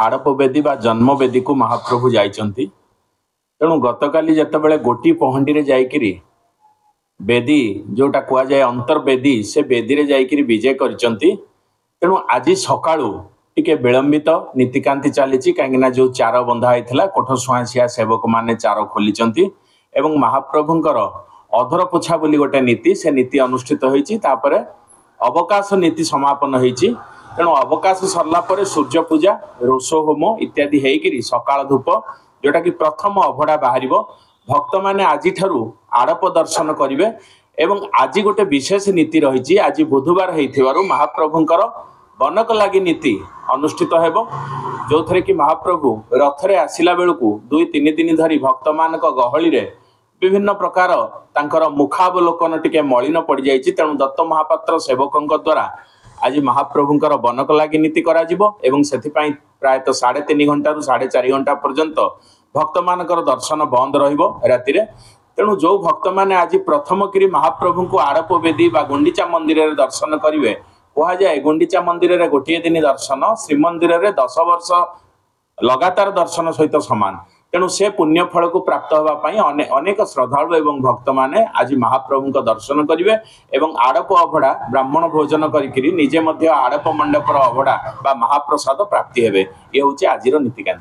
आड़प बेदी बा जन्म बेदी को महाप्रभु जाइचंती। तेणु गतकाली जितेबाला गोटी पहंडी रे जाइकिरी बेदी जोटा कुआ जाए अंतर बेदी से बेदी रे जाइकिरी विजय करचंती। तेणु आज सकाळू टिके विलंबित नीतिकांति चली कहीं जो चार बंधा होता कोठ सुआसिया सेवक माने चार खोली एवं महाप्रभुंकर अधर पोछा बोली गोटे नीति से नीति अनुष्ठित होती। अवकाश नीति समापन होती। तेणु अवकाश सरला पर सूर्य पूजा रोष होम इत्यादि होकर सकाळ धूप जोटा कि प्रथम अभड़ा बाहर भक्त मैंने आज आड़प दर्शन करेंगे। एवं आज गोटे विशेष नीति रही आज बुधवार हो महाप्रभुंकर बनक लगी नीति अनुष्ठित हो जो थे कि महाप्रभु रथरे आसला बेलू 2-3 दिन धरी भक्त मान गहली विभिन्न प्रकार तांकर मुखावलोकन टिके मलिन पड़ जाए। तेणु दत्त महापात्र सेवकों द्वारा आज महाप्रभुंकर बनक लगी नीति करा एवं से प्रायतः 3.5 घंटा 4.5 घंटा पर्यंत भक्त मानकर दर्शन बंद राति। तेणु जो भक्त मैंने आज प्रथम करी महाप्रभु को आड़प बेदी बा गुंडीचा मंदिर रे दर्शन करेंगे कह जाए गुंडीचा मंदिर रे गोटे दिन दर्शन श्रीमंदिर रे 10 वर्ष लगातार दर्शन सहित सामान। तेणु से पुण्य फल को प्राप्त होगापाई अनेक श्रद्धालु एवं भक्त माने आज महाप्रभु को दर्शन करेंगे एवं आड़प अभड़ा ब्राह्मण भोजन करी निजे आड़प मंडपर अभड़ा बा महाप्रसाद प्राप्ति हेबे। ये हूँ आज नीतिकांति।